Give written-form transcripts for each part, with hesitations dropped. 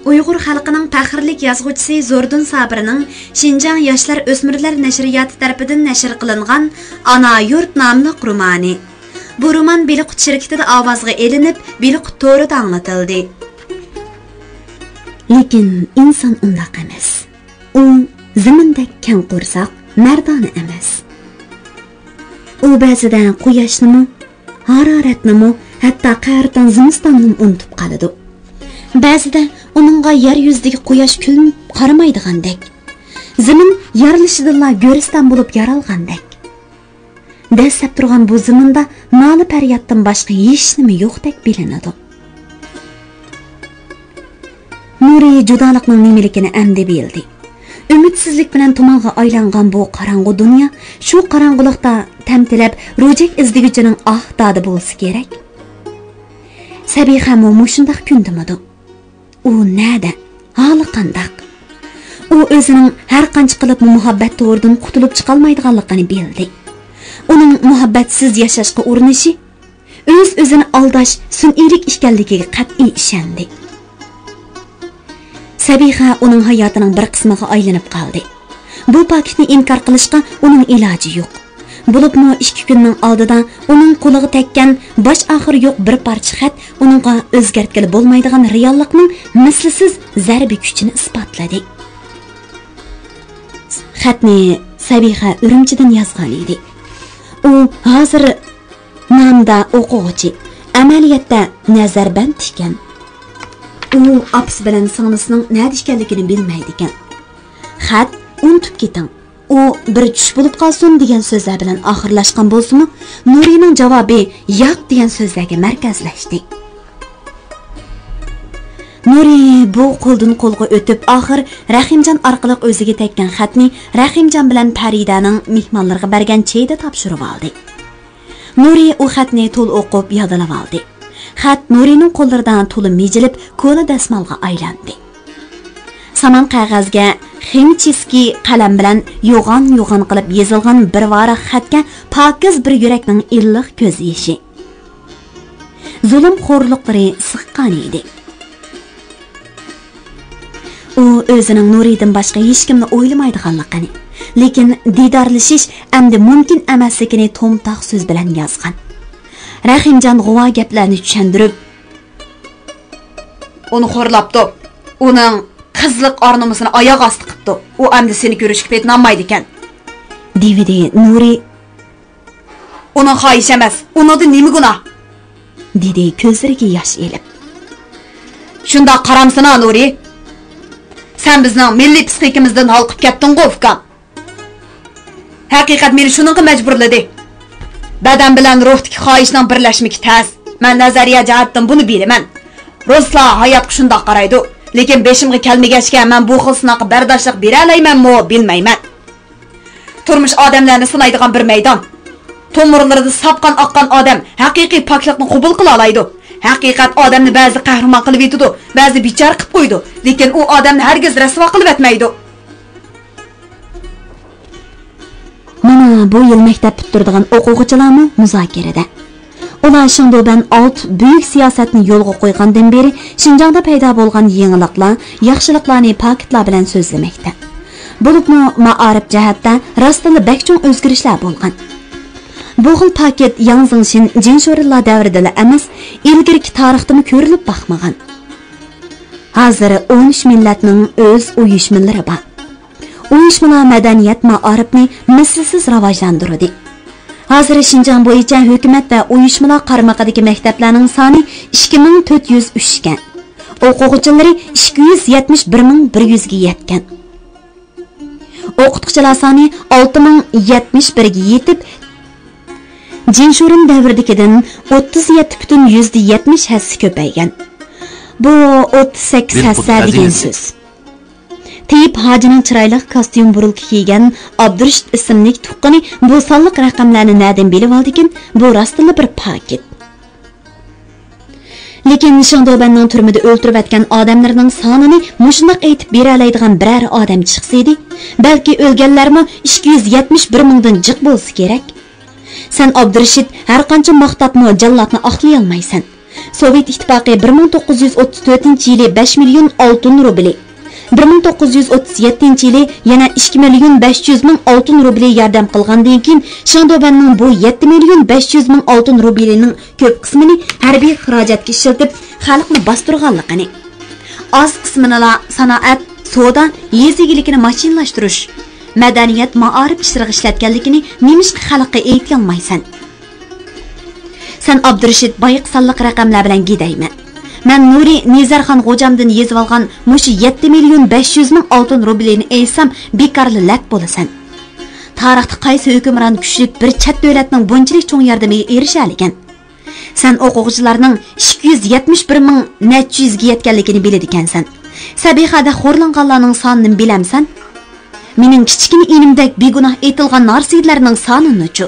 Uyghur xalqining faxrlik yozuvchisi Zordun Sabirning Şinjan Yoshlar O'smirlar nashriyoti tarafidan nashr qilingan Ana Yurt nomli romani. Bu roman Beliqut shirkatida ovozga elinib, Beliqut to'rida anglatildi. Lekin inson undaq emas. U zimindek keng qo'rsoq, mardona emas. U ba'zida quyoshni, haroratni, hatto qardan zimistonni unutib qoladi. Ba'zida uningga yer yuzidagi quyosh kulinib qaramaydigandek, zimin yarilishidanla go'riston bo'lib yaralgandek. Dastlab turgan bu ziminda noli faryoddan boshqa hech nima yo'qdek bilinadi. Nuri judolikning nimaligini endi bildi. Ümidsizlik bilan tumanga aylangan bu qorong'u dunyo shu qorong'ulikda tamtilab ro'jak izdig'ichining dodi bo'lsa kerak. Sabiha mushundaq kundimidi. U nada, holi qandaq. U o'zining har qancha qilib muhabbat to'ridan qutulib chiqolmaydiganligini bildi. Uning muhabbatsiz yashashga urinishi o'zini aldash, sun'iylik ekanligiga qat'iy ishondi. Sabiha uning hayotining bir qismiga aylanib qoldi. Bu paketni inkor qilishga uning iloji yo'q. Bo'libmi 2 kunning oldida uning qo'liga tekkan bosh oxir yo'q bir parcha xat uningga o'zgartkili bo'lmaydigan reallikning mislsiz zarbi kuchini isbotladi. Xatni Sabiha Urumchidan yozgan edi. U hozir namda o'quvchi, amaliyotda nazarband ekan. U apsi bilan singlisining nima ekanligini bilmaydi ekan. Xat unutib keting. U bir tush bo'lib qolsin degan so'zlar bilan oxirlashgan bo'lsa-mu, Nurining javobi yo'q degan so'zlarga markazlashdi. Nuri bu qo'ldan qo'lga o'tib, oxir Rahimjon orqali o'ziga tekkan xatni Rahimjon bilan Faridaning mehmonlarga bergan cheyda topshirib oldi. Nuri u xatni to'l o'qib yodlab oldi. Xat Nurining qo'llaridan to'lib mejilib, ko'la dasmalga aylandi. Saman qog'ozga ximchiski qalam bilan yo'g'on qilib yozilgan bir varaq xatga pokiz bir yurakning illiq ko'z yoshi. Zulm xo'rliqlari siqqan edi. U o'zining Nuridan boshqa hech kimni o'ylamaydiganligini, lekin didorlashish endi mumkin emasligini to'mtoq so'z bilan yozgan. Rahimjon g'uva gaplarni tushundirib, uni xo'rlabdi. Uning qizliq ornumusini oyoq osti qilibdi. U endi seni ko'rishga petlanmaydi ekan. Devidi Nuri. Uni xohish emas, unida nima gunoh? dedi ko'zlariga yosh elib. Shunda qaramsana Nuri. Sen bizning milliy psixikimizdan halqib ketding-ku ukam. Haqiqat meni shuningga majburladi. Badan bilan ruhdagi xohishning birlashmiki tez. Men nazariya jihatdan buni bilaman. Ruslar hayotga shunday qaraydi. Lekin beshimga kelmagachga men bu xil sinoqqa bardoshlik bera olmayman-mi, bilmayman. Turmush odamlarni sinaydigan bir maydon. To'mirlarida sapqan oqqan odam haqiqiy poklikni qabul qila oladi. Haqiqat odamni ba'zi qahramon qilib yetadi, ba'zi bichar qilib qo'ydi, lekin u odamni hargiz rasvo qilib etmaydi. Mana bu yil maktab bitirdigan o'quvchilarmi muzokarada. Ular Shindoban alt büyük siyosatni yo'lga qo'ygandan beri Şinjanda paydo bo'lgan yangiliklar, yaxshiliklarni paketlar bilan so'zlamoqda. Bo'libmi ma'arif jihatda rostli bakchong o'zgarishlar bo'lgan. Bu xil paket Yang Zingshin Jinshorlar davrida emas, ilgirki tarixda ko'rilib baxmagan. Hozir 13 millatning o'z uyushmalari bor. Uyushmalar madaniyat ma'arifni mislsiz rivojlantirdi. Hozir Şinjan bo'yicha hukumat va uyushmalar qaramog'idagi maktablarning soni 2403 ekan. O'quvchilari 271.100 ga yetgan. O'qituvchilar soni 6071 ga yetib, Jinshurin davridagidan 37.70 hassa ko'paygan. Bu 38 hassa degan so'z. Teyip Hacı'nın çıraylık kostyum burulki kiygen Abdurşit ismlik tuqqani bu sonliq raqamlarni nereden bilib oldikin, bu rastlı bir paket. Lekin Shindobanning turmida o'ltirib atgan odamlarning sonini mushundoq aytib bera oladigan biror odam chiqsaydi, balki o'lganlarmi 271 mingdan jiq bo'lsa kerak. Sen Abdurshid har qancha maqtatni jallatni oqlay olmaysan. Sovet İttifaqı 1934-yili 5 milyon altın rubli, 1937-yili yana 2 milyon 500 ming altın rubli yordam qilgandan keyin Shandobandning bu 7 milyon 500 ming altın rublining ko'p qismini harbiy xarajatga ishlatib, xalqni bostirganligini, az qismini sanoat, savdo, yez egiligini mashinlashtirish, madaniyat, ma'arif ishlariga ishlatganligini nemishqa xalqqa aytay olmaysan. Sen Abdurashid boyiq sonliq raqamlar bilan gidaymi? Men Nuri Nizarxon G'ojamdan yezib olgan mushu 7 milyon 500 ming oltin rublini aytsam bekorli lat bo'lasan. Tarixda qaysi hukmron kuchlik bir chet davlatning bunchalik cho'ng yordamiga erisha olgan? Sen o'quvchilarning 271 ming necha yuzga yetganligini biladi ekansan. Sabihada xo'rlanganlarning sonini bilamsan? Mening kichkina inimdek begunoh aytilgan narsalarning sonini-chi?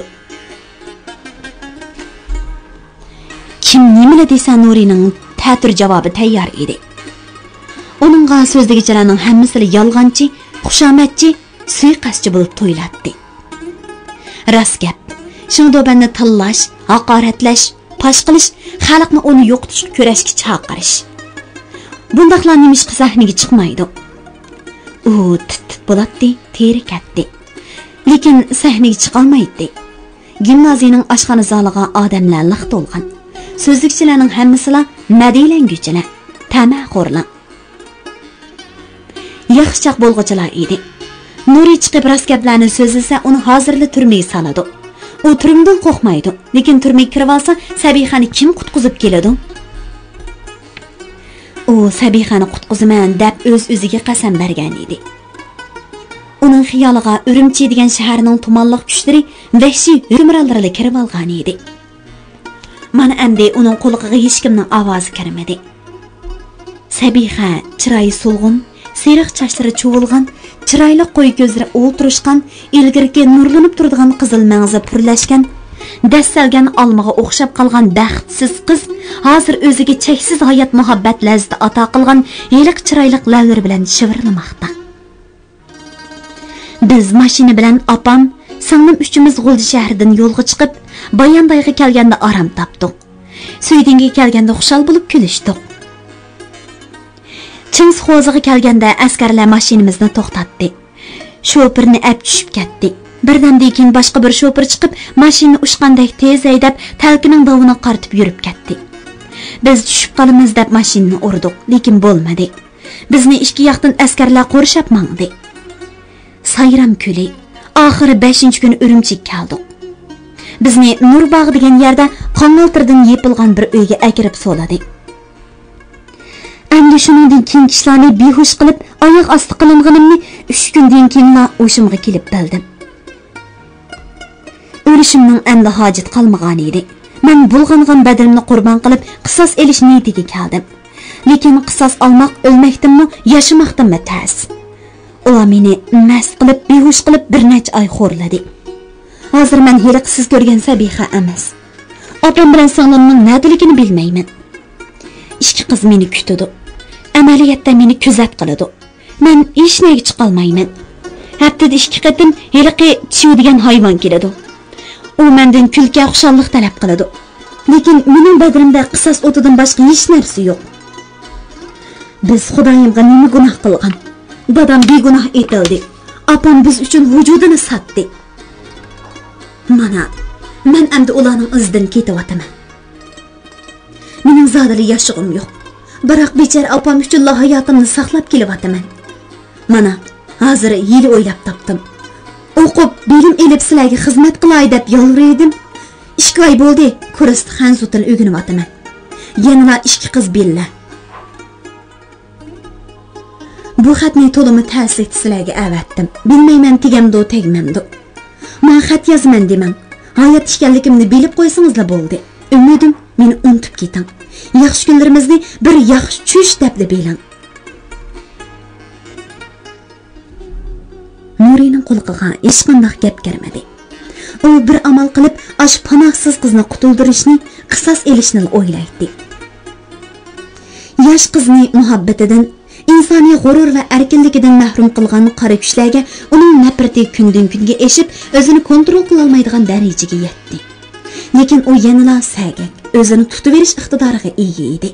Kim nimani desa Nurining ta'tir javobi tayyor edi. Uningga so'zligichilarning hammasini yolg'onchi, xushomatchi, suiqasdchi bo'lib to'ylatdi. Rost gap. Shandobandni tillash, haqoratlash, pash qilish, xalqni uni yo'qotishga kurashga chaqirish. Bundaqlar nimishqa sahnaga chiqmaydi. U tit bo'ladi, teri katdi. Lekin sahnaga chiqolmaydi. Gimnaziyaning oshxona zaliga odamlar liq to'lgan. So'zlikchilarning hammasilar madilanguvchilar, tamaxo'rlar. Yaxshichaq bo'lg'uchilar edi. Nuri chiqib raskablarni so'zlasa, uni hozirli turmaga soladi. U turmdan qo'rqmaydi, lekin turmaga kirib olsa, Sabihani kim qutqizib keladi? U Sabihani qutqizaman deb o'z-o'ziga qasam bergan edi. Uning xiyoliga Urumchi degan shaharning tumanliq kuchlari vahshiy hukmronlari kirib olgan edi. Mana endi uning quloqiga hech kimning ovozi kirmadi. Sabiha chiroyi so'lg'in, seriq sochlari chuvilgan, chiroyli qo'y ko'zlari o'ltirishgan, ilgirki nurlanib turadigan qizil mangzi purlashgan, dastalgan olmaga o'xshab qolgan baxtsiz qiz hozir o'ziga cheksiz hayot muhabbat lazzati ato qilgan yiliq chiroyli lavlar bilan shivirlamoqda. Biz mashina bilan opam singlim uchimiz G'ulji shahridan yo'lga chiqib, Bayandayga kelganda aram topdik. Suydinga kelganda xushal bo'lib kulishdik. Chingsxo'ziga kelganda askarlar mashinamizni to'xtatdi. Shofirni ap tushib ketdi. Birdamdan keyin boshqa bir shofir chiqib, mashinani ushqandek tez haydab, talkining davini qartib yurib ketdi. Biz tushib qolamiz deb mashinani urdik, lekin bo'lmadi. Bizni ikki yoqdan askarlar qo'rshab mangdi. Sayram kuli. Oxiri 5-kun Urumchiga keldik. Bizni Nurbog' degan yerda qonaltirdan yepilgan bir uyga akirib soladi. Endi shuningdan keyin ishlarni behush qilib, oyoq osti qilinganimni 3 kundan keyin o'shimga kelib bildim. O'lishimning endi hojat qolmagan edi. Men bulg'angan badalimni qurbon qilib, qisos elish niyatiga keldim. Lekin qisos olmoq o'lmakdimmi, yashamoqdimmi tas. Ular meni mast qilib, behush qilib bir necha oy xo'rladi. Hozir men heliq siz ko'rgan Sabiha emas. Opam bilan singlimning nadaligini bilmayman. Ikki qiz meni kutadi. Amaliyotda meni kuzat qiladi. Men hech nega chiqa olmayman. Haftada 2 qatim heliqi chiu degan hayvon keladi. U mendan kulka, xushallik talab qiladi. Lekin mening badalimda qisos o'tidan boshqa hech narsa yo'q. Biz Xudoyimga nima gunoh qilgan? Dadam begunoh etildi. Opam biz uchun vujudini sotdi. Mana, men endi ularning izidan ketyapman. Mening zodali yashig'im yo'q. Biroq bechara opam uchun hayotimni saqlab kelyapman. Mana, hozir yil o'ylab topdim. O'qib, bilim elib sizlarga xizmat qilay deb yolvordim. 2 oy bo'ldi, kurist xanzutini o'rganyapman. Yana 2 qiz billa. Bu xatni to'limi ta'sirli sizlarga avatdim. Bilmayman tegamdi, tegmamdi. Men xat yozman demang. Hayot ekanligimni bilib qo'ysangizlar bo'ldi. Umidim meni unutib keting. Yaxshi kunlarimizni bir yaxshi tush deb biling. Nurining quloqiga hech qanday gap kirmadi. U bir amal qilib, ash panohsiz qizni qutuldirishni, qisos elishni o'ylaydi. Yosh qizni muhabbatidan, insoniy g'urur va erkinligidan mahrum qilgan qora kuchlarga uning nafrati kundan kunga eshib, o'zini kontrol qila olmaydigan darajaga yetdi. lekin u yanada sagak, o'zini tutuverish iqtidoriga ega edi.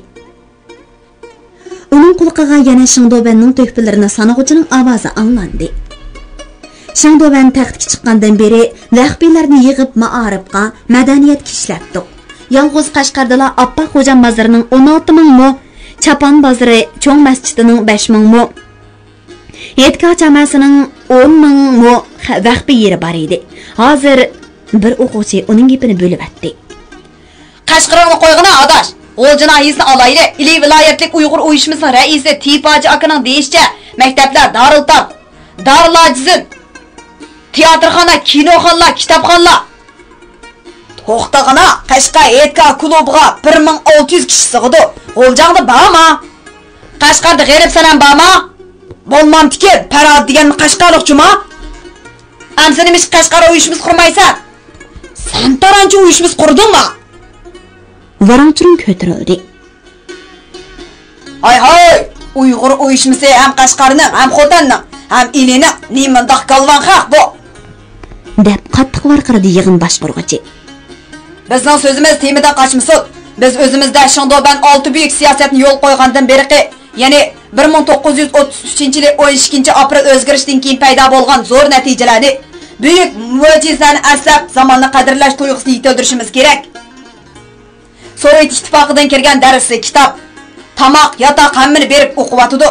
Uning quloqiga yana Shingdobanning to'hpilarini sanog'ichining ovozi anglandi. Shingdoban taxtga chiqqandan beri vahbiylarni yig'ib ma'arifga, madaniyatga ishlatdi. Yolg'iz Qashqardala Appa Xo'jam mazarining 16 ming mo, Chapan bozori cho'ng masjidining 5 ming mo, Yetka chamasining 10 ming mo vahbiy yeri bor edi. Hozir bir o'quvchi uning gapini bo'lib o'tdi. Qashqarga qo'yg'ina adash. G'o'jina ayisini alayli. İli viloyatlik Uyg'ur uyushmasining raisi Tipaji akaning deyishicha, maktablar Darultab, Darulajizin, teatrxona, kinoxonalar, kitobxonalar. To'xtag'ina Qashqar Yetka klubiga 1600 kishi sig'di. G'o'ljangda bormi? Qashqarda g'erib sanam bormi? Bo'lmamtiki, parad degan Qashqarliqchimi? Amsinimiş Qashqar uyushimiz qurmaysan. Sen taranchi uyushimiz qurdingmi? Varanchurun ko'tarildi. Hay, Uyg'ur uyushmasi ham Qashqarning, ham Xotanning, ham Ilining nimandaq galvan haq bu. Deb qattiq varqiradi yig'in boshqaruvchi. Bizning so'zimiz temidan qochmasin. Biz o'zimizda Shingdoban 6 buyuk siyosatni yo'l qo'ygandan beri, ya'ni 1933-yil 12-aprel o'zgarishdan keyin paydo bo'lgan zo'r natijalarni, buyuk mo'jizani aslab zamonni qadrlash tuyg'usini yetildirishimiz kerak. Sovet ittifoqidan kirgan darsli kitob, tamoq, yotoq hammani berib o'qiyotdi.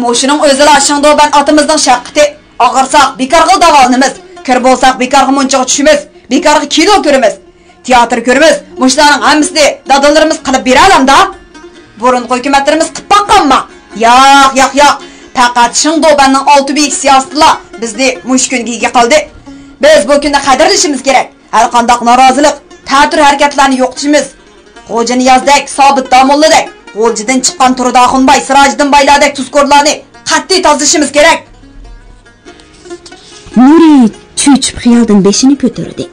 Mo'shining o'zila Shingdoban otimizning shaqqati, og'irsoq bekorga davolimiz, kir bo'lsak bekorga munchiga tushimiz, bekorga kino ko'ramiz, teatr ko'ramiz. Mo'shlarning hammasini dadillarimiz qilib bera olamda. Burun hukumatlarimiz qilib boqqanmi? Yo'q. Faqat Shingdobanning 6 buyuk siyosatlar bizni mushkunga ega qildi. Biz bu kunni qadrlashimiz kerak. Har qanday norozilik, ta'tir harakatlarni yo'qotishimiz, Xo'jani yozdek, Sobit Domulladek, G'o'ljidan chiqqan Turdoxunbay, Sirojidin baylardek tuzkorlarni qat'iy tozalashimiz kerak. Nuri cho'chib xiyoldan beshini ko'tardi.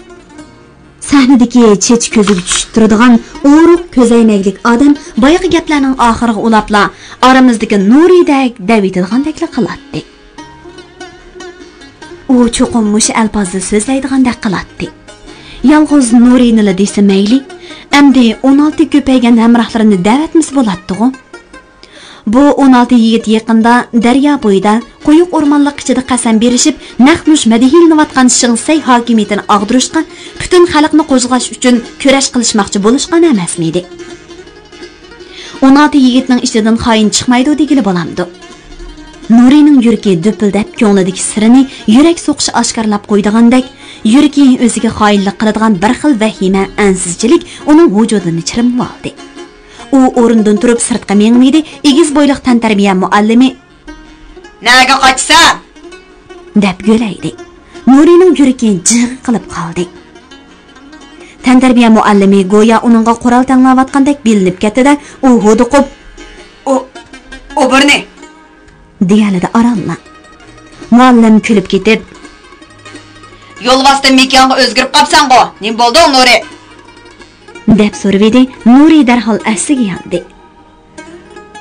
Sahnadagi chech ko'ziga tushib turadigan o'ruq ko'zaynaklik odam boyagi gaplarning oxiriga ulabla oramizdagi Nuridek davitidgandek qilatdi. U cho'qim mush alfozda so'zlaydigandek qilatdi. Yolg'iz Nurini desa mayli, endi 16 ko'paygan hamrohlarini da'vatmisi bo'ladi-ku. Bu 16 yigit yaqinda daryo bo'yida qo'yiq o'rmonlik ichida qasam berishib, naqnush madihilinayotgan Shingsay hokimiyatini og'dirishga, butun xalqni qo'zg'ash uchun kurash qilishmoqchi bo'lishgan emasmidi. 16 yigitning ichidan xoin chiqmaydi degili bo'lamdi. Nurining yuragi do'pildab, ko'nglidagi sirini yurak so'qishi oshkorlab qo'ydigandek, yuragi o'ziga xoinlik qiladigan bir xil vahima, ansizchilik uning vujudini chirimib oldi. U o'rnidan turib sirtqa mengmidi, egiz bo'yliq tantarbiya muallimi "Nega qochsan?" deb go'laydi. Nurining yuragi jig'i qilib qoldi. Tantarbiya muallimi go'yo uningga qurol tanglayotgandek bilinib ketdi-da, u huduqib, "O birni" deyaladi aralla. Muallim kulib ketib, "Yo'lvasdan mekonga o'zgarib qopsan-ku. Nim bo'ldi, Nuri?" deb so'radi. Nuri darhol asiga yandi.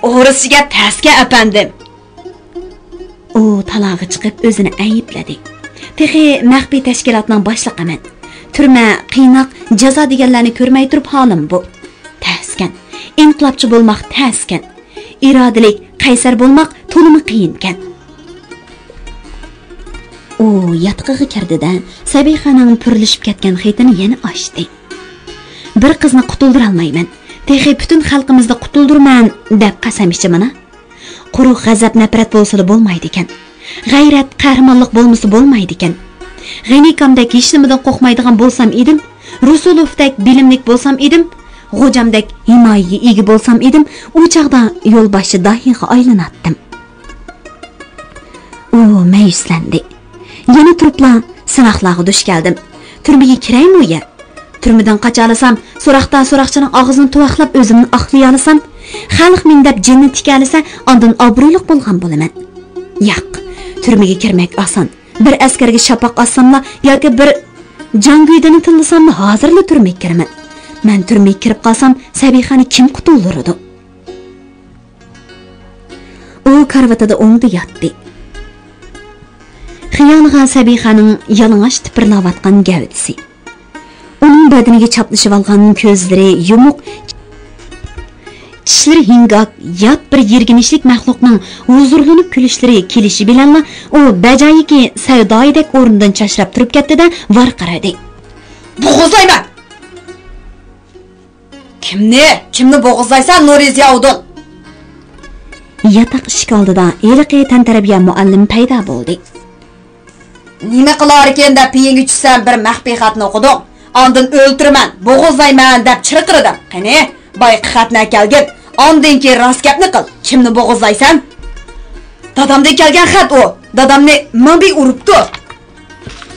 "O'g'risiga tasga apandim." U talog'i chiqib o'zini aybladi. Texi maxfiy tashkilotning boshlig'iman. Turma, qiynoq, jazo deganlarni ko'rmay turib holim bu. Taskan. Inqilobchi bo'lmoq taskan. Irodalik, qaysar bo'lmoq to'limi qiyinkan. U yatqig'i kirdi-da, Sabixaning purilishib ketgan xetini yana ochdi. Bir qizni qutuldira olmayman. Texi butun xalqimizni qutuldirman deb qasam ichaman. Quruq g'azab nafrat bo'lsa bo'lmaydi ekan. G'ayrat, qahramonlik bo'lmasa bo'lmaydi ekan. G'anikamdek hech nimadan qo'rqmaydigan bo'lsam edim, Rusulovdek bilimlik bo'lsam edim, G'o'jamdek himoyaga ega bo'lsam edim, u chaqda yo'lboshi dahiga aylanatdim. U mayuslandi. Yana turibla sinoqlarga duch keldim. Turmaga kiraymi uya? Turmadan qochalasam, so'roqchining og'zini tuvoqlab o'zimni aqlay olasam, xalq mendab jinni tikalasa, ondan obro'liq bo'lgan bo'laman. Yo'q, turmaga kirmak oson. Bir askarga shapoq ossamla yoki bir janguydan tillasam hozirla turmaga kiraman. Men turmaga kirib qolsam, Sabixani kim qutuldiradi? U karvatida o'ngda yotdi. Xiyoniga Sabixaning yalang'och tipirlayotgan gavdasi. Onun badaniga chaplashib olgan ko'zlari yumuq, tishlari hingak, yot bir yirginishlik maxluqning huzurlanib kulishlari kelishi bilan u bajoyiki savdoidek o'rnidan chashrab turib ketdi-da, varqiradi. Bo'g'izlayman. Kimni bo'g'izlaysan, Nuri Ziyovuddin? Yotoq eshik oldida eliqi tantarabiya muallim paydo bo'ldi. Nima qilar ekan deb piyinga tushsam bir maxfiy xatni o'qidim. Ondan o'ltiraman, bo'g'izlayman deb chirqiradim. Qani, boyqi xatni kelgin. Ondan keyin rost gapni qil. Kimni bo'g'izlaysan? Dadamdan kelgan xat u. Dadamni mingbi uribdi.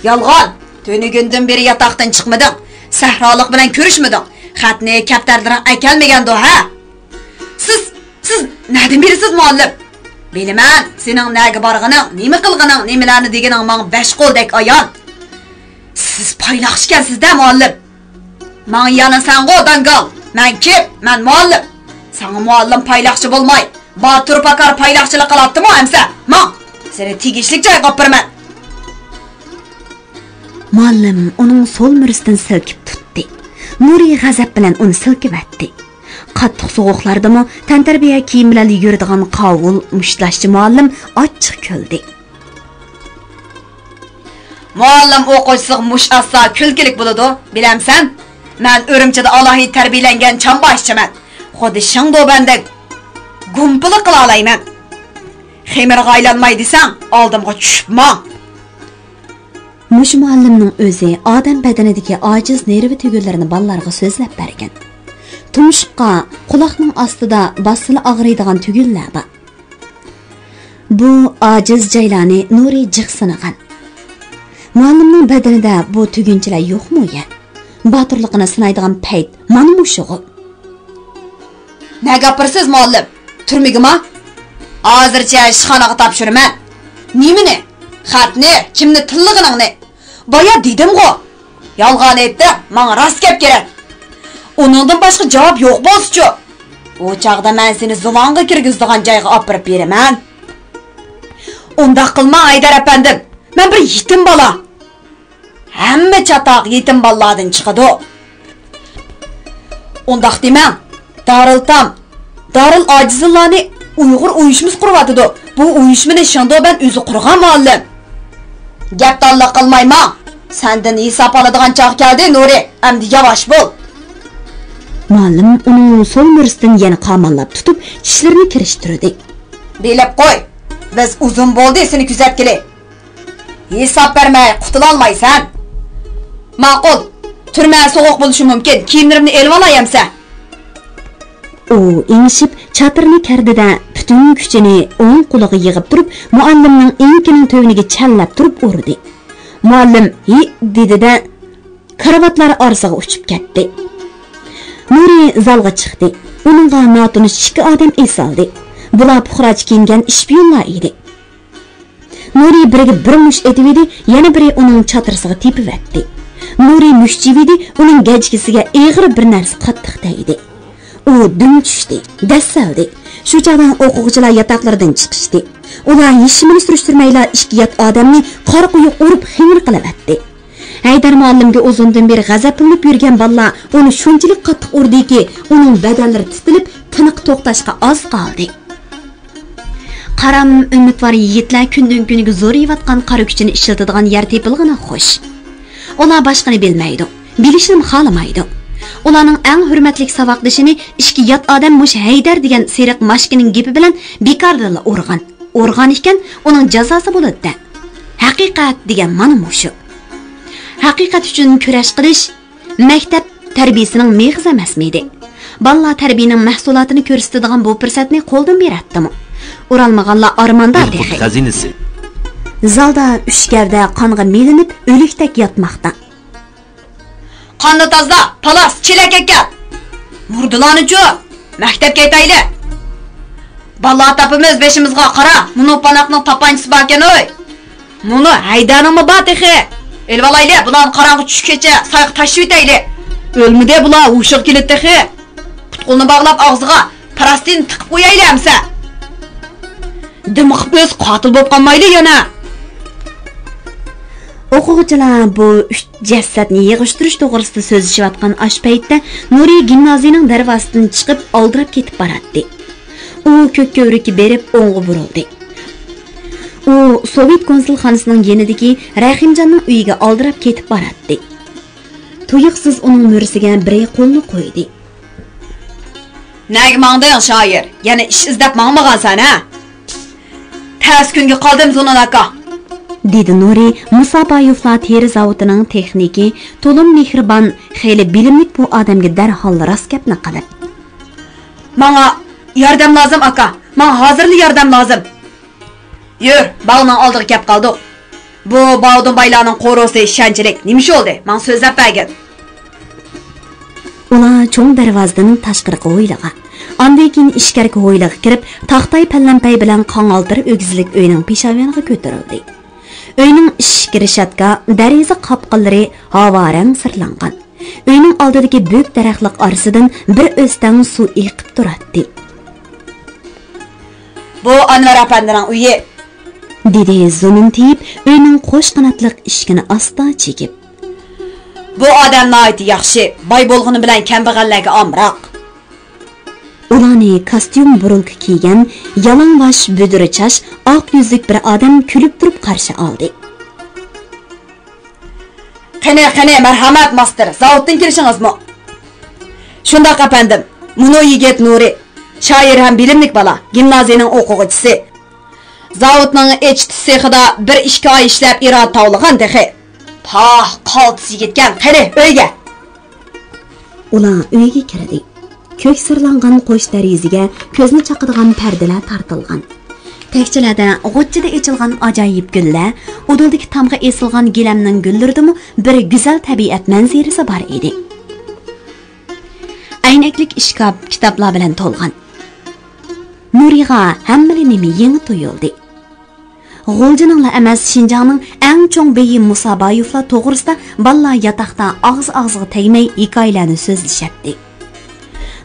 Yolg'on. Tunigundan beri yotoqdan chiqmading. Sahrolik bilan ko'rishmading. Xatni kaptardan akelmagandi, ha? Siz neden birisiz muallim? Bilaman, sening nega borganing, nima qilganing, nimalarni deganing menga besh qo'ldek ayon. Siz paylaxshikansizda muallim. Men yana sen-go dangal. Men kim? Men muallim. Sana muallim paylaxchi bo'lmay, Botur Pakar paylaxchilik qilyaptimi amsa? Men seni tegishlik joyga olib beraman. Muallim uning so'l murisidan silkib tutdi. Nuri g'azab bilan uni silkibatdi. Qattiq sovuqlardami tantarbiya kiyim bilan yuradigan qovul mushtlashchi muallim ochiq kuldi. Muallim o'quvchisi mush assa kulkilik bo'ladi, bilamsan? Men Urumchida Allohiy tarbiyalangan chamboshchiman. Xuddi Shangdobanda gumpilik qila olayman. Xemirga aylanmay desang, oldimga tushibman. Mush muallimning o'zi odam badanidagi ojiz nervi tugullarini ballarga so'zlab bergan. Tumshuqqa quloqning ostida basili og'riydigan tugullar bor. Bu ojiz joylarni Nuri jiqsinagan. Muallimning badanida bu tugunchalar yo'qmi ya? Boturligini sinaydigan payt mana mushug'i. Ne gapirsiz muallim? Turmigimi? Hozircha ishxonaga topshiraman. Nimani? Xatni, kimni tillig'ingni? Boya dedim-ku. Yolg'on aytdim, menga rost gap kerak. Onundan başqa javob yo'q bo'lsa-chi. O chaqda men seni zulonga kirgizdigan joyga olib borib beraman. Unda qilma Aydar apandim. Men bir yetim bola. Hamma chatoq yetim bolalardan chiqadi. Undaq demang. Darul Acizlarni Uyg'ur uyushmasi quryapti. Bu uyushmani Shangdoban o'zi qurgan muallim. Gap tanlaq qilmayman. Sendan hisob oladigan chaq keldi, Nuri. Endi yavash bo'l. Muallim uning so'l murisidan yana qamallab tutib, tishlarini kirishtirdi. Bilib qo'y. Biz uzun bo'ldi seni kuzatkili. Hisob bermay qutula olmaysan. Ma'qul. Turma so'g'uq bo'lishi mumkin. Kiyimlarimni elib olayamsa. U ingishib chatirni kardida butun kuchini o'ng qo'liga yig'ib turib, muallimning enkining to'yiniga challab turib urdi. Muallim "Hi" dedi-da karavatlar orasiga uchib ketdi. Nuri zalga chiqdi. Uningga notunish ikki odam esaldi. Bular puxrach kiyingan ishpiyonlar edi. Nuri biriga bir mush etibdi, yana biri uning chatirsiga tepivatdi. Nuri mushchividi, uning gajkisiga eg'ir bir narsa qattiq tegdi. U dum tushdi, dassaldi. Shu chog'dan o'quvchilar yotoqlaridan chiqishdi. Ular yishimini surishtirmaylar ikki yot odamni qor quyuq urib ximir qilavatdi. Haydar muallimga uzundan beri g'azablanib yurgan bolalar uni shunchalik qattiq urdiki, uning badallari titilib, tiniq to'xtashga oz qoldi. Qaram umidvor yigitlar kundan kuniga zo'rayotgan qora kuchini ishlatadigan yer tepilg'ini xo'sh. Ular boshqani bilmaydi, bilishni xohlamaydi. Ularning eng hurmatli saboqdishini ikki yot odam mush Haydar degan seriq mashkining gapi bilan bekorda urgan. Urgan ekan, uning jazosi bo'ladi. Haqiqat degan mana mushu. Haqiqat uchun kurash qilish maktab tarbiyasining meg'iz emasmidi? Balla tarbiyaning mahsulotini ko'rsatadigan bu fursatni qo'ldan beratdimi? Uralmaganlar armonda dexe. Xazinasi. Zalda uchgarda qonga melinib, o'likdak yotmoqda. Qonni tozla, palas, chelak ekan. Murdularni-chu, maktabga aytayli. Balla tapimiz beshimizga qara, muni panoqning tapanchisi bor ekan-oy. Muni Haydarningmi bor dexe. Elvalayli, bularni qarang'i tushgacha sayq tashib etayli. O'lmide bular ushiq keladi dexe. Qutqulni bog'lab og'ziga parastin tiqib qo'yayli amsa. Dimiqib o'z qotil bo'lib qolmayli yana. O'quvchilar bu 3 jasadni yig'ishtirish to'g'risida so'zlashayotgan ash paytda Nuri gimnaziyaning darvozasidan chiqib oldirab ketib boradi. U ko'kko'rikka berib o'ng'i burildi. U Sovet konsulxonasining yanidagi Rahimjonning uyiga oldirab ketib boradi. Tuyuqsiz uning mursiga biri qo'lni qo'ydi. Nega mangding shoir? Yana ish izlab mangmagansan ha? Tez kunga qoldim Zonan aka. Dedi Nuri Musabayevlar teri zavodining texniki to'lim mehribon, xeyli bilimlik bu odamga darhol rost gapni qilib. Menga yordam lozim aka. Men hozirli yordam lozim. Yur, bog'ning oldiga kelib qoldik. Bu bog'dun baylarning qo'rosi ishonchlik. Nima bo'ldi? Men so'zlab bergin. Ular cho'ng darvozadan tashqariga o'ylagan. Ondan keyin ishkarga o'ylaga kirib, taxtay pallampay bilan qonoltir o'gizlik uyning peshavoniga ko'tarildi. Uyning ishik rishatka, dariza qapqallari havorang sirlangan. Uyning oldidagi büyük daraxtliq orasidan bir o'stan suv eqib turadi. Bu Anvar apandining uyi, dedi Zonin tiyib, uyning qo'sh qanotliq ishkini asta chekib. Bu odam nihoyat yaxshi, boy bo'lg'ini bilan kambag'allarga omroq. Ularni kostyum burulka kiygan, yalangbosh, budirichash, oq yuzlik bir odam kulib turib qarshi oldi. Qani, marhamat master, zavoddan kelishingizmi? Shundoq apandim. Muno yigit Nuri, shoir ham bilimlik bola, gimnaziyaning o'quvchisi. Zavodning echti sexida 1-2 oy ishlab irod tavlagan dexe. Qaltis yigitgan, qani uyga. Ular uyga kirdi. Ko'k sirlangan qo'sh dariziga ko'zni chaqadigan pardalar tortilgan. Tekchilarda g'o'chchida echilgan ajoyib gullar, uduldagi tamg'a esilgan gilamning gullaridimi bir go'zal tabiat manzarasi bor edi. Aynaklik ishkab kitoblar bilan to'lgan. Nuriga hammalini yangi tuyuldi. G'o'ljaninglar emas, Shinjongning eng cho'ng beyi Musabayevlar to'g'risida balla yotoqda og'iz-og'izga tegmay hikoyalarni so'zlashyapti.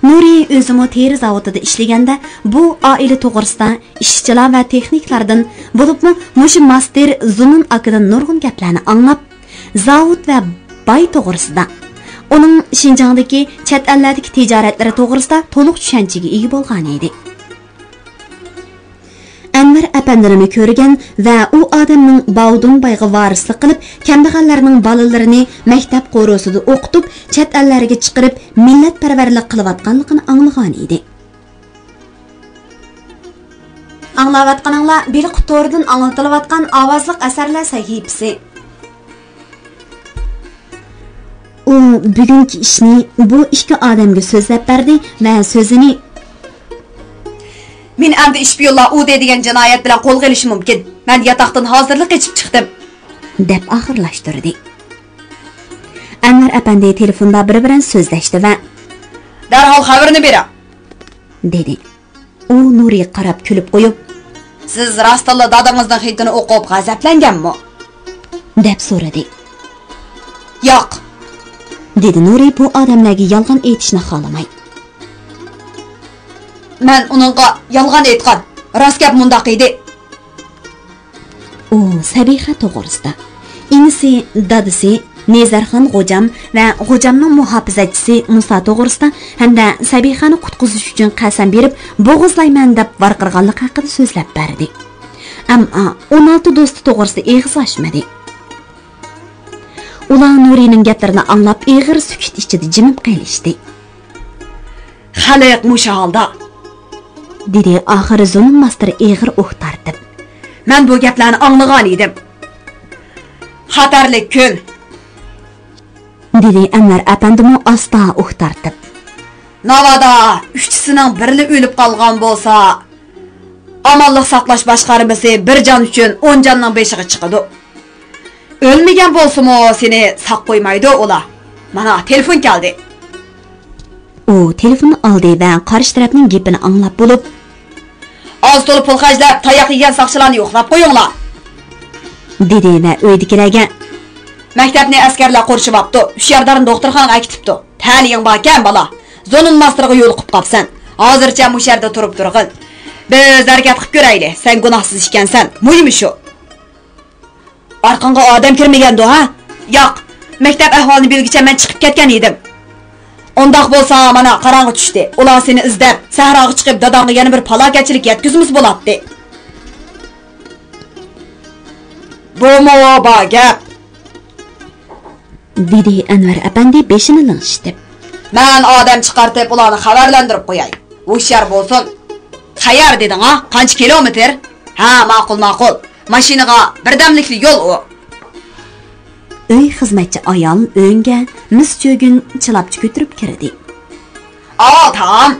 Nuri o'zimi teri zavodida ishlaganda bu oila to'g'risida ishchilar va texniklardan bo'libmi mush master Zunun akadan nurg'un gaplarni anglab, zavod va boy to'g'risida, uning Shinjongdagi chet ellardagi tijoratlari to'g'risida to'liq tushunchaga ega bo'lgan edi. Anvar apandini ko'rgan va u odamning Bavdun bayga varislik qilib, kambag'allarning bolalarini maktab qo'rosida o'qitib, chet ellarga chiqarib, millatparvarlik qilayotganligini anglagan edi. Anglayotganinglar bir qutordan anglatilayotgan ovozliq asarlar sahifasi. U bugungi ishni bu ikki odamga so'zlab berdi va so'zini Men endi ishpiyonlar u deydigan jinoyat bilan qo'lga olish mumkin. Men yotoqdan hozirlik qechib chiqdim, deb oxirlashtirdi. Anvar apandi telefonda bir-bilan so'zlashdi va darhol xabarini bera, dedi. U Nuriga qarab kulib qo'yib, siz rostalla dadangizning xitini o'qib g'azablanganmi? deb so'radi. Yo'q, dedi Nuri bu odamlarga yolg'on aytishni xohlamay. Men uningga yolg'on aytgan. Rost gap mundaq edi. U Sabiha to'g'risida, inisi, dadisi Nezarxon G'ojam va G'ojamning muhofizachisi Musa to'g'risida hamda Sabihani qutqizish uchun qasam berib, bo'g'izlayman deb varqirganlik haqida so'zlab berdi. Ammo 16 do'sti to'g'risida eg'iz ochmadi. Ular Nurining gaplarini anglab, eg'ir sukut ichida jimib qolishdi. Xalq musha holda, dedi oxiri Zunun master eg'ir o'qtartib. Men bu gaplarni anglagan edim. Xatarli kun, dedi Anvar apandimi asta o'qtartib. Navada uchchisining biri o'lib qolgan bo'lsa, amonlik saqlash boshqarmasi bir jon uchun 10 jonning beshiga chiqadi. O'lmagan bo'lsa-mo seni saq qo'ymaydi ular. Mana telefon keldi. U telefonni oldi va qarshi tarafning gapini anglab bo'lib, "Oz to'lib pul xajlab, tayoq yegan saqchilarni yo'qlab qo'yinglar", dedi va uydagilarga maktabni askarlar qo'rshibapti, Hushyordarni doktorxonaga akitibdi. Ta'lim borkan bola, Zonun masterga yo'l qilib qopsan. Hozircha bu yerda turib turg'in. Biz harakat qilib ko'raylik. Sen gunohsiz ekansan. Muhimi shu. Arqanga odam kirmagandi, ha? Yo'q. Maktab ahvolini bilgicha men chiqib ketgan edim. Ondaq bo'lsa, mana qarong'i tushdi. Ular seni izlab, sahroga chiqib dadangga yana bir falokatchilik yetkizimiz bo'ladi. Bu gap. dedi Anvar apandi beshini lingshitib. Men odam chiqartib ularni xabarlantirib qo'yay. O'shar bo'lsin. Qayar deding, ha? Qancha kilometr? Ha, ma'qul. Mashinaga birdamlikli yo'l u. Uy xizmatchi ayol o'ngga mis cho'gin chilabchi ko'tirib kirdi. Tamam.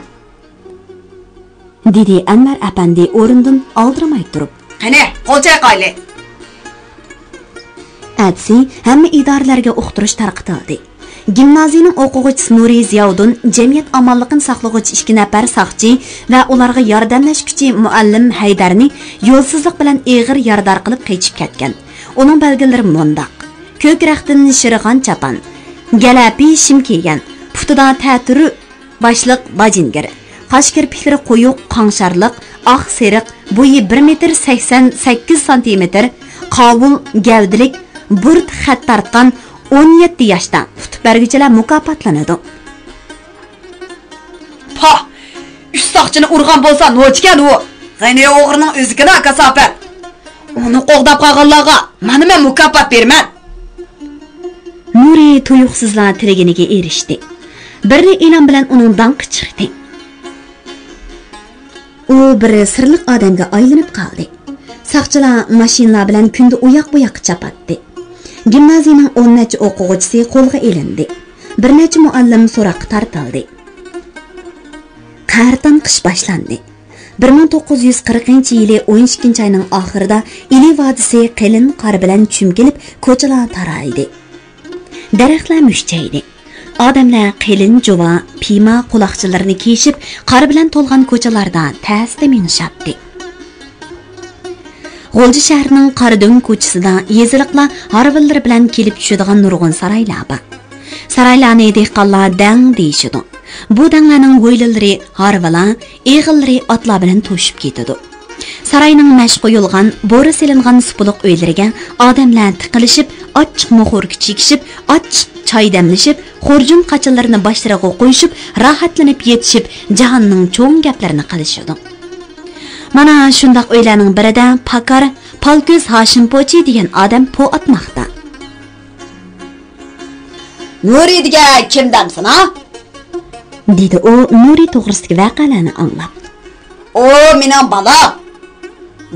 dedi Anvar apandi o'rindan oldirmay turib. Qani, qo'l chayqayli. Atsi hamma idoralarga uqtirish tarqitildi. Gimnaziyaning o'quvchisi Nuri Ziyovdin jamiyat amonligini saqlovchi 2 nafar saqchi va ularga yordamlashuvchi muallim Haydarni yo'lsizlik bilan eg'ir yordar qilib qaychib ketgan. Uning belgilari mundaq: ko'k raqtin shirg'an chapan, galapi shim kiygan, putida ta'turi boshliq bajingir, qosh kirpiklari qo'yuq qangsharliq, oq seriq, bo'yi 1.88 cm, qovul gavdilik, burd xat tartgan 17 yoshda tutbargichilar mukofotlanadi. Üst soqchini urgan bo'lsa no'chkan u. G'ani o'g'rining o'zigina kasofat. Uni qo'g'dab qolganlarga mana men mukofot berman. Nuri tuyuqsizlar tiliginiga erishdi. Biri e'lon bilan uning danqi chiqdi. U bir sirliq odamga aylanib qoldi. Saqchilar mashinalar bilan kunda uyoq-buyoq chapatdi. Gimnaziyaning 10 necha o'quvchisi qo'lga elindi. Bir necha muallim so'roqqa tortildi. Qartan qish boshlandi. 1940-yili 12-oyning oxirida Ili vodisi qalin qor bilan chumkilib ko'chalar taraydi. Daraxtlar mushchaydi. Odamlar qalin juva, pima quloqchilarini kiyishib, qor bilan to'lgan ko'chalarda tasda minishapti. G'o'lji shahrining Qaridon ko'chasida yeziliqlar harvillari bilan kelib tushadigan nurg'un saroylar bor. Saroylarni dehqonlar dang deyishidi. Bu danglarning bo'ylilari harvalar, eg'illari otlar bilan to'shib ketadi. Saroyning mashq qo'yilgan, bo'ri silingan supuliq uylariga odamlar tiqilishib, ochiq mo'xur kichikishib, ochiq choy damlashib, xurjun qachalarini boshlariga qo'yishib, rohatlanib yetishib, jahonning cho'ng gaplarini qilishadi. Mana shundoq uylarning birida Pakar Palko'z Hashim Pochi degan odam po atmoqda. Nuri degan kimdamsan, ha? dedi u Nuri to'g'risidagi voqealarni anglab. O, mening bolam.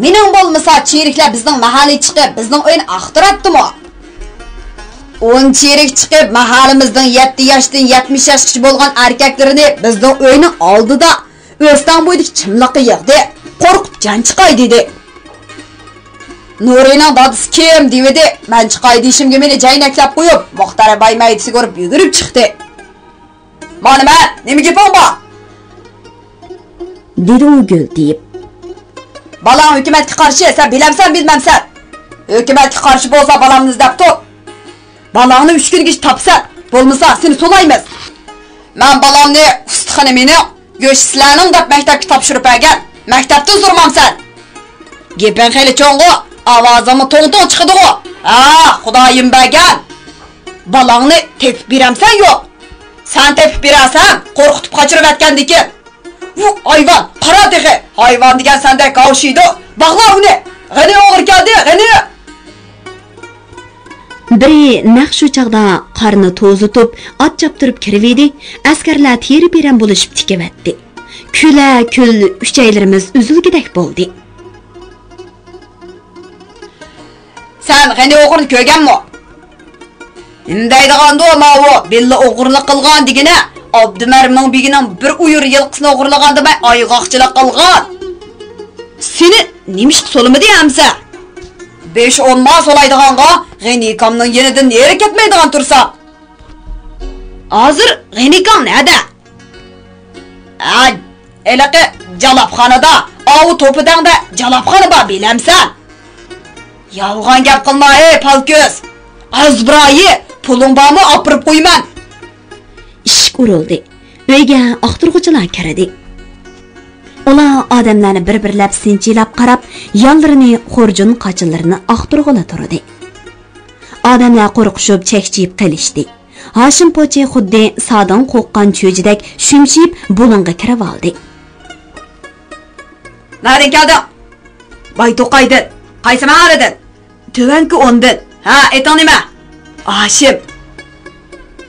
Mening bo'lmasa, cheriklar bizning mahalliy chiqib, bizning uyni axtiratdimi? 10 cherik chiqib, mahallimizning 7 yoshdan 70 yoshgacha bo'lgan erkaklarini bizning uyning oldida o'stan bo'ydik chimliqqa yig'di. Qo'rqib jan chiqay dedi. Nurining dadisi kim dedi. Men chiqay deyishimga meni jaynaklab qo'yib, Muxtar baymaydisi ko'rib yugurib chiqdi. Mana men, nima gaping bor? dedi u gul deyib. Balam hukumatga qarshi, sen bilamsan, bilmamsan. Hukumatga qarshi bo'lsa balamni izlab tur. Balangni 3 kunga topsan, bo'lmasa seni so'laymiz. Men balamni ustixona meni go'shtlarning deb maktabga topshirib bergan. Maktabdan so'ramamsan. Gaping xeli cho'ng'u, ovozingni to'ng-to'ng chiqadi-ku. Xudoyim bergan. Balangni tepib beramsan yo'q? Sen tepib berasan, qo'rqitib qochirib atgandikin. Bu hayvon, qara dexe. Hayvon degan sendek qavshiydi. Bog'la uni. G'ani o'g'ir keldi, g'ani. Biri naq shu chaqda qarni to'zitib, ot choptirib kirib-edi. Askarlar teri beran bo'lishib tikavatdi. Kula-kul uchaylarimiz uzilgidek bo'ldi. Sen g'ani o'g'irni ko'rganmi? Indaydiganda mavu billa o'g'irlik qilgan degina, Abdumarimning begining bir uyur yilqisini o'g'irlagan demay oygoqchilik qilgan. Seni nimish so'limidi hamsa? 5-10 ma so'laydiganga G'anikamning yenidan neri ketmaydigan tursa. Hozir G'anikam nada? Elaqi jalabxonada, ovu to'pidangda jalabxona bor bilamsan. Yolg'on gap qilma, Palko'z. Azbroyi, puling bormi, opirib qo'yman. Eshik urildi. Uyga oqtirg'uchilar kirdi. Ular odamlarni bir-birlab sinchilab qarab, yollarini, xurjun qochillarini oqtirg'ula turdi. Odamlar qo'rqishib, chekchiyib qilishdi. Hashim pochi xuddi sadan qo'rqqan cho'jidek shumshib bulunga kirib oldi. Nereden geldin? Bay Toqaydın. Qaysi mahalladın? Tövenki ondun. Ha, etan nima? Hashim.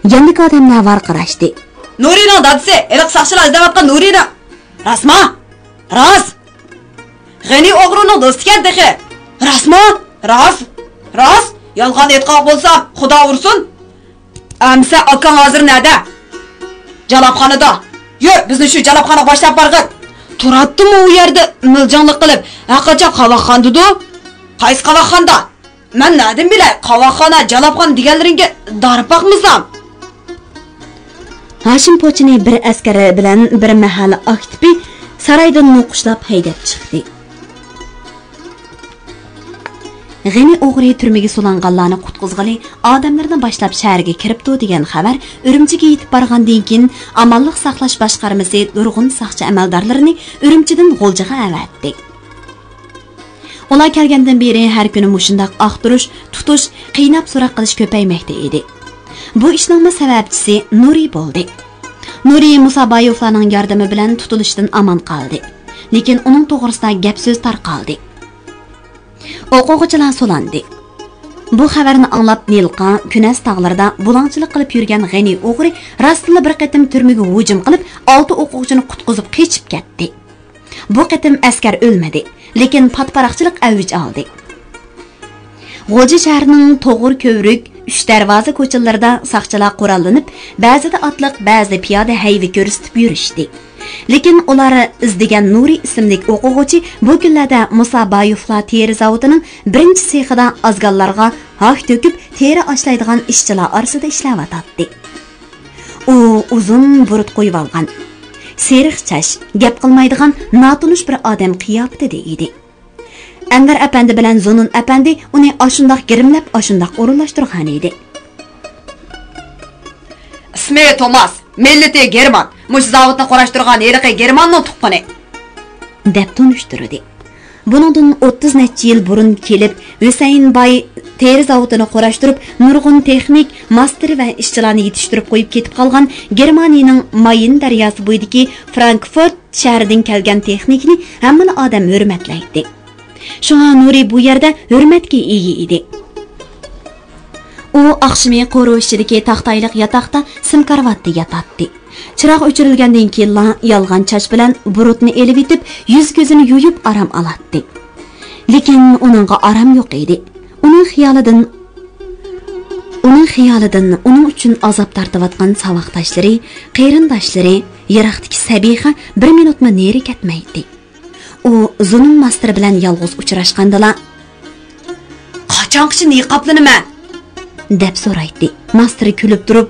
Yanındaki odamlar varqirashdi. Nurining dadisi, eliq saqchilar izlayotgan Nurina. Rasma? Ras. G'ani o'g'rining do'stikan dexe. Rasma? Ras. Yolg'on aytqan bo'lsam, Xudo ursin. Amsa akang hozir nerede? Jalabxonada. Yur, bizni shu jalabxonaga boshlab borg'in. Turatdimi u yerda miljonlik qilib, haqacha qavoqxondidu? Qaysi qavoqxonda? Men nereden bilay, qavoqxona, jalabxon deganlaringga darib baqmizam. Hashim pochini bir askari bilan bir mahalla aktipi saroydan noqushlab haydab chiqdi. G'ani o'g'ri turmaga so'langanlarni qutqizg'ili odamlardan boshlab shaharga kiribdi degan xabar Urumchiga yetib borgandan keyin amalliq saqlash boshqarmasi nurg'un saqchi amaldorlarini Urumchidan G'o'ljaga avatdi. Ular kelgandan beri har kuni mushundaq aqtirish, tutish, qiynab so'roq qilish ko'paymoqda edi. Bu ishning sababchisi Nuri bo'ldi. Nuri Musabayevlarning yordami bilan tutilishdan amon qoldi. Lekin uning to'g'risida gap so'z tarqaldi. O'quvchilar solandi. Bu xabarni anglab Nilqa Kunas tog'larida bulangchilik qilib yurgan G'ani o'g'ri rastli bir qatim turmaga hujum qilib 6 o'quvchini qutqizib qochib ketdi. Bu qatim askar o'lmadi, lekin patparaqchilik avj oldi. G'o'ja shahrining to'g'ri ko'vrik 3 darvoza ko'chalarida saqchilar qurollanib, ba'zida otliq, ba'zida piyoda hayvi ko'rsatib yurishdi. Lekin ular izdigan Nuri ismli o'quvchi bu kunlarda Musabayevlar teri zavodining birinchi sexida azganlarga haq to'kib teri ashlaydigan ishchilar orasida ishlayotdi. U uzun burut qo'yib olgan, seriq chash, gap qilmaydigan notunish bir odam qiyofatida edi. Angar apandi bilan Zonun apandi uni ashundoq girimlab, ashundoq o'rinlashtirgan edi. İsmi Thomas, milleti German. Mush zavodni qorashtirgan eriqi Germanning tuqqani. deb tunishtirdi. Buningdan 30 necha yil burun kelib, Husayn Bay teri zavodini qorashtirib, nurg'un texnik, master va ishchilarni yetishtirib qo'yib ketib qolgan Germaniyaning Mayin daryosi bo'yidagi Frankfurt shahridan kelgan texnikni hamma odam hurmatlaydi. Shunga Nuri bu yerda hurmatga ega edi. U oqshimi qo'ruvishidagi taxtayliq yotoqda simkarvatda yotadi. Chiroq o'chirilgandan keyin yolg'on chash bilan burutni elib etib, yuz ko'zini yuyib aram oladi. Lekin uningga aram yo'q edi. Uning xiyolidan uning uchun azob tortayotgan savoqdoshlari, qarindoshlari, yiroqdagi Sabiha 1 minutmi neri ketmaydi. U Zunun master bilan yolg'iz uchrashgandilar. Qachon niqoblanaman? deb so'raydi. Master kulib turib,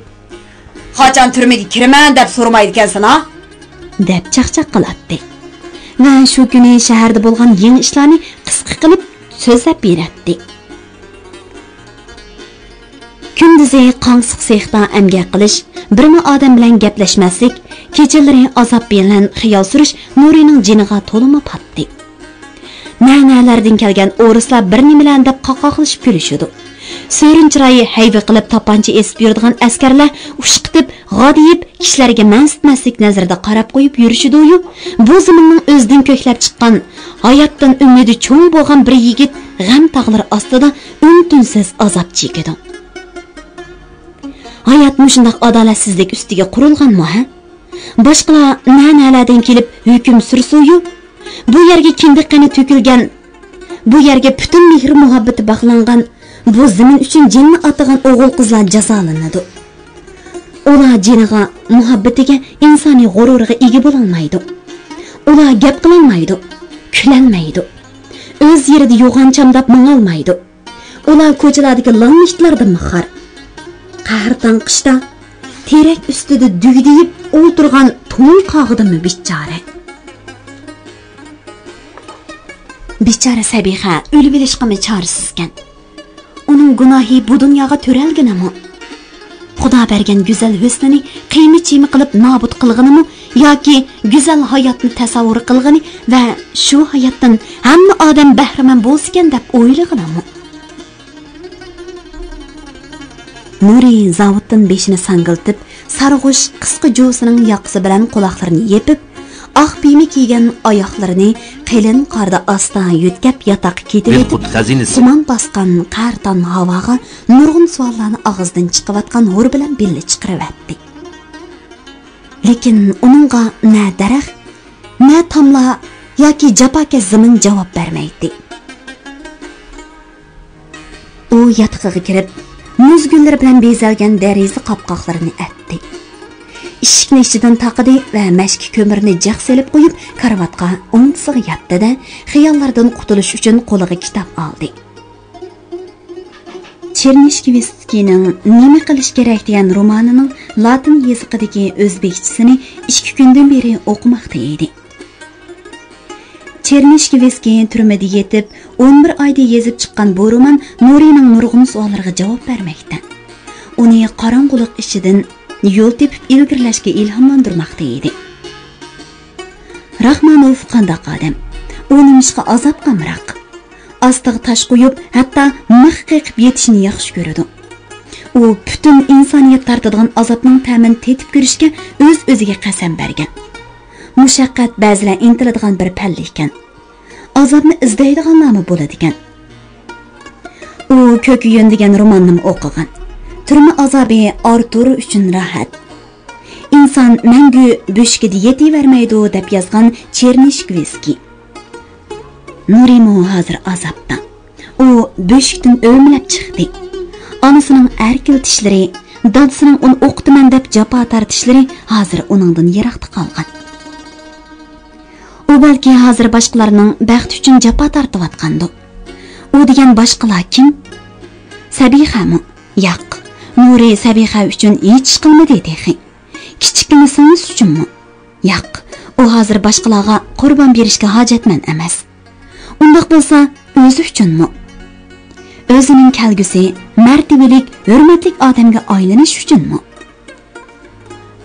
Qachon turmaga kiraman deb so'ramaydi ekansan, ha? deb chaqchaq qiladi. Va shu kuni shaharda bo'lgan yangi ishlarni qisqa qilib so'zlab beradi. Kunduzi qonsiq sexda amgak qilish, birma odam bilan gaplashmaslik, kechalari azob bilan xiyol surish Nurining jiniga to'limi patdi. Ma'nalardan kelgan o'rislar bir nimalar deb qoqoqlashib kulishadi. So'rin chiroyi hayvi qilib topancha esib yuradigan askarlar ushqitib, g'odiyib, kishilarga mansitmaslik nazarida qarab qo'yib yurishidi-yu, bu zaminning o'zidan ko'klab chiqqan, hayotdan umidi cho'ng bo'lgan bir yigit g'am tog'lari ostida un-tunsiz azob chekadi. Hayot mushundaq adolatsizlik ustiga qurilganmi, ha? Boshqalar na'nalardan kelib hukm sursuyu, bu yerga kindiqani to'kilgan, bu yerga butun mehr muhabbati bog'langan, bu zamin uchun jinni atagan o'g'il qizlar jazolanadi. Ular jiniga, muhabbatiga, insoniy g'ururiga ega bo'la olmaydi. Ular gap qila olmaydi, kulolmaydi. O'z yerida yo'g'onchamdab manga olmaydi. Ular ko'chalardagi lanishlardan mahar. Qahrdan qishda terak ustida dugdiyib o'tirgan to'ng qog'idimi bichora. Bichora Sabiha o'lib olishqami chorisizkan. Uning gunohi bu dunyoga to'ralganimi? Xudo bergan go'zal husnini qiymi-chimi qilib nobud qilganimi yoki go'zal hayotni tasavvur qilgani va shu hayotdan hamma odam bahramand bo'lsin deb o'ylaganimi? Nuri zavoddan beshini sangiltib, sarg'ush qisqa jo'sining yoqisi bilan quloqlarini yepib, oq kiyimi kiygan oyoqlarini qalin qorda asta yutkab yotoqqa ketib etib, tuman bosgan qarton havoga nurg'un savollarni og'zidan chiqayotgan hur bilan birga chiqaryapti. Lekin uningga na daraxt, na tomla yoki japokash zamin javob bermaydi. U yotoqqa kirib, muz gullari bilan bezalgan deraza qopqoqlarini atdi. Eshikni ichidan taqidi va mashki ko'mirni jaq selib qo'yib, karvatga o'ngsiga yotdi-da, xiyollardan qutulish uchun qo'liga kitob oldi. Chernyshkivskining nima qilish kerak degan romanining latin yozig'idagi o'zbekchisini 2 kundan beri o'qimoqda edi. Chernyshkivski turmada yetib 11 oyda yozib chiqqan bu roman Nurining nurg'un savollariga javob bermoqda. Uni qorong'ulik ichidan yo'l tepib ilgirlashga ilhomlantirmoqda edi. Rahmanov qandoq odam? U nimishqa azob qamroq. Astiga tosh qo'yib, hatto mix qeqib yetishni yaxshi ko'radi. U butun insoniyat tortadigan azobning ta'min tetib ko'rishga o'z-o'ziga qasam bergan. Mushaqqat ba'zilar intiladigan bir palla ekan. Azobni izlaydiganlarmi bo'ladi ekan. U Ko'kyun degan romanni o'qigan. Turma azobi Artur uchun rahat. İnson mangu bo'shkida yetavermaydi deb yozgan Chernyshkivski. Nurimo hozir azobda. U bo'shkdan o'mlab chiqdi. Onasining erkil tishlari, dadasining uni o'qitaman deb jafo tortishlari hozir uningdan yiroqda qolgan. U balki hozir boshqalarning baxt uchun jafo tortayotgandi. U degan boshqalar kim? Sabihami? Yo'q. Nuri Sabiha uchun hech qilmadi dedi. Kichkina singiz uchunmi? Yo'q. U hozir boshqalarga qurbon berishga hojatman emas. Undaq bo'lsa, o'zi uchunmi? O'zining kelgusi martabalik, hurmatli odamga aylanish uchunmi?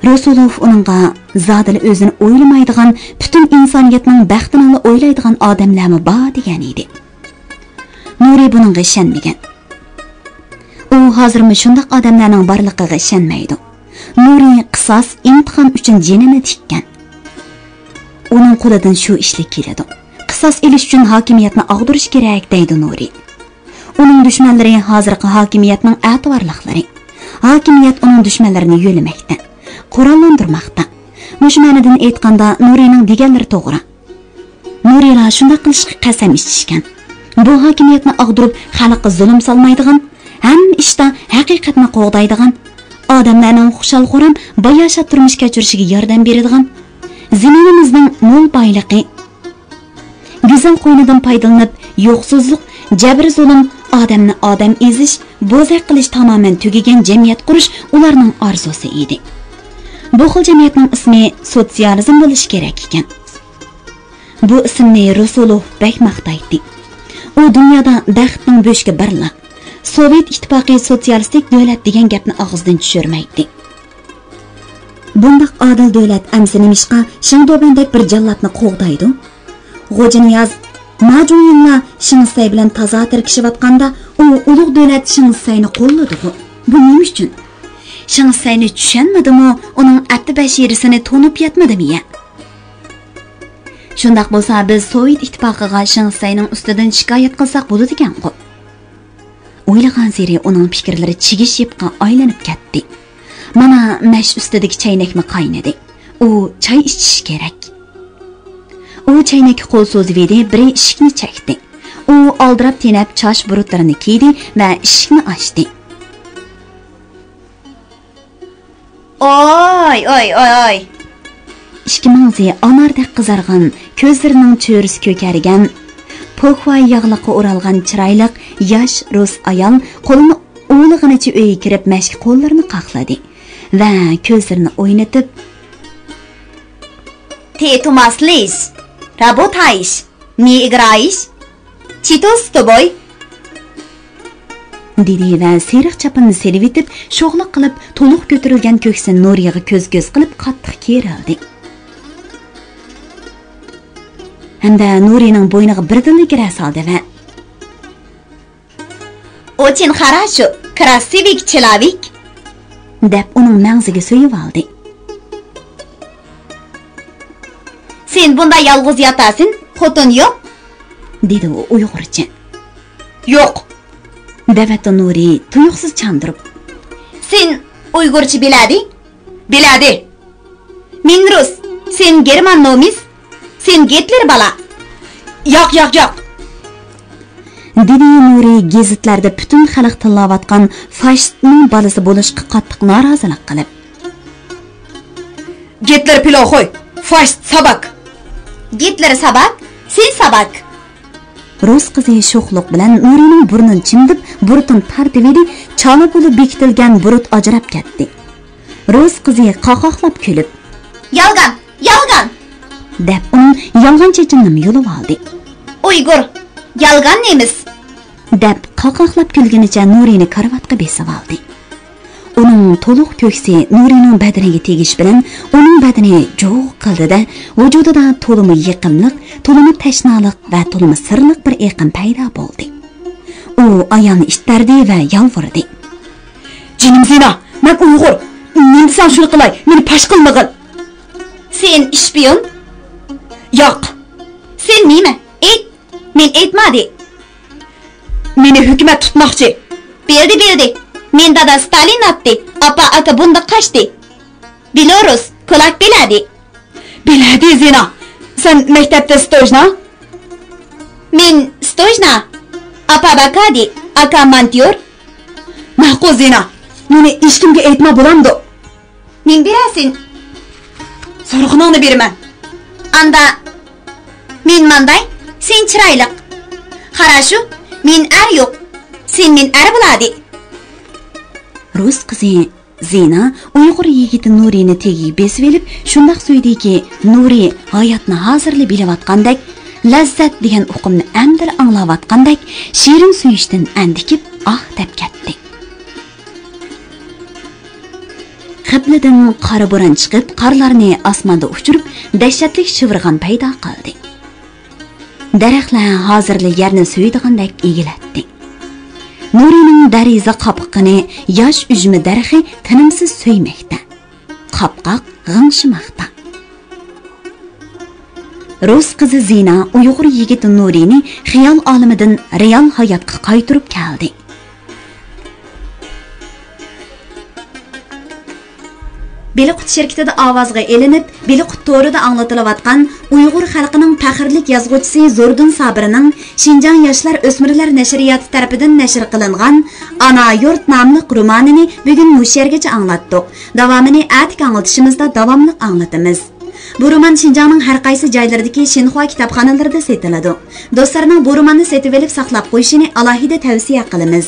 Rasulov uningga zodil o'zini o'ylamaydigan, butun insoniyatning baxtini o'ylaydigan odamlarmi bor degan edi. Nuri buningga ishonmagan. U hozirmi shundoq odamlarning borligiga ishonmaydi. Nuri qisos imtihon uchun jinini tikkan. Uning qo'lidan shu ishlik keladi. Qisos elish uchun hokimiyatni og'dirish kerak deydi Nuri. Uning dushmanlari hozirgi hokimiyatning a'tiborliqlari. Hokimiyat uning dushmanlarini yo'lamoqda, qurollantirmoqda. Mushmanidan aytganda Nurining deganlari to'g'ri. Nurilar shunday qilishga qasam ichishgan. Bu hokimiyatni og'dirib, xalqqa zulm solmaydigan, hamma ishda haqiqatni qo'g'daydigan, odamlarning xushal-xuram, bayasha turmush kechirishiga yordam beradigan, zaminimizning mo'l boyligi, go'zal qo'ynidan foydalanib, yo'qsizlik, jabr zulm, odamni odam ezish, bo'zaq qilish tamoman tugagan jamiyat qurish ularning orzusi edi. Bu xil jamiyatning ismi sotsializm bo'lishi kerak ekan. Bu ismni Rasulov bak maqtaydi. U dunyoda baxtning bo'shga birla Sovet ittifoqi sotsialistik davlat degan gapni og'izdan tushirmaydi. Bundaq adil davlat amsi nimishqa Shingdobendek bir jallodni qo'g'daydi. G'o'jiniyaz Majunilla Shingsay bilan toza tirkishayotganda u ulug' davlat Shingsayni qo'lladi. Bu nima uchun? Shingsayni tushunmadimi, uning atti bashirisini to'nib yetmadimi ya? Shundaq bo'lsa biz Sovet ittifoqiga Shingsayning ustidan shikoyat qilsak bo'ladi ekan-ku. O'ylagan seri uning fikrlari chigish yipqa aylanib ketdi. Mana mash ustidagi chaynakni qaynadi. U choy ichish kerak. U chaynakka qo'l so'zib edi, bir eshikni chakdi. U oldirab tenab chosh burutlarini kiydi va eshikni ochdi. Oy. Ishki mangzi anardek qizargan, ko'zlarining cho'risi ko'kargan, po'xvoy yog'liqqa o'ralgan chiroyli yosh rus ayol qo'lini o'g'lig'icha uyga kirib mashq qo'llarini qaqladi va ko'zlarini o'ynatib: "Ты тумаслишь? Работаешь? Не играешь? Что с тобой?" dedi va seriq chapini selib etib, sho'g'liq qilib, to'liq ko'tarilgan ko'ksini Nuriyaga ko'z-ko'z qilib qattiq kerildi. Hamda Nurining bo'yniga birdinlik gira soldi va Очень хорошо. Красивый человек. deb uning mag'ziga so'yib oldi. Sen bunda yalğız yatasın, xotun yo'q? dedi u Uyg'urcha. Yo'q. Devati Nuri tuyuqsiz chandırıp. Sen Uyg'urcha biladi? Biladi. Men rus, sen german nomis. Sen Hitler bala. Yo'q. dedi Nuri gazetlarda butun xalq tillayotgan fashistning balasi bo'lishga qattiq norozilik qilib. Hitler pilov qo'y. Faşist sabak. Hitler sabak, sen sabak. Rus qizi sho'xliq bilan Nurining burnini chimdib, burutini tartibidi, chala bo'lib bekitilgan burut ajrab ketdi. Rus qizi qaqoqlab kulib, Yalgan. deb uning yolg'on chechinini yulib oldi. Uyg'ur, yalgan nemiz? deb qaqoqlab kulgunicha Nurini karvatga besib oldi. Uning to'liq ko'ksi Nurining badaniga tegish bilan uning badani jo'q qildida, vujudida to'limi yiqimliq, to'limi tashnaliq va to'limi sirliq bir eqin paydo bo'ldi. U ayolni ishtardi va yolvordi. Jinim Zina, men Uyg'ur. Men sen shuni qilay, meni pash qilmag'in. Sen ishpiyon? Yo'q. Sen nima? Men aytmadi. Meni hukumat tutmoqchi. Bildi. Men dada Stalin atdi. Apa ata bunda qaçdi. Belarus, kulak biladi. Biladi Zina. Sen maktabda stojna? Men stojna. Apa bakadi. Aka monteur. Ma'qul Zina. Meni hech kimga aytma bo'lamdi. Men berasin. So'rg'iningni beraman. Anda men manday, sen chiroyliq. Qarashu, men ar yo'q. Sen men ar bo'ladi. Rus qizi Zina Uyg'ur yigiti Nurini tegiga besib elib, shundoq so'ydiki, Nuri hayotni hozirli bilayotgandek, lazzat degan o'qimni amdir anglayotgandek, shirin suyishdan andikib, deb ketdi. Qiblidan qora bo'ron chiqib, qarlarni osmonda uchirib, dahshatli shivirg'an paydo qildi. Daraxtlar hozirli yerni so'ydigandek egilatdi. Nurining dariza qopqini yosh ujmi daraxti tinimsiz so'ymoqda. Qopqoq g'ingshimoqda. Rus qizi Zina Uyg'ur yigiti Nurini xiyol olamidan real hayotga qaytarib keldi. Beliqut şirketida ovozga elinib, Beliqut to'rida anglatilayotgan Uyg'ur xalqining faxrlik yozuvchisi Zordun Sabirning Xinjiang yoshlar o'smirlar nashriyoti tarafidan nashr qilingan Ana yurt nomli romanini bugun mush yergacha anglatdik. Davomini atik anglatishimizda davomli anglatamiz. Bu roman Xinjiangning har qaysi joylaridagi Xinhua kitobxonalarida sotiladi. Do'stlarning bu romanni setib olib saqlab qo'yishini alohida tavsiya qilamiz.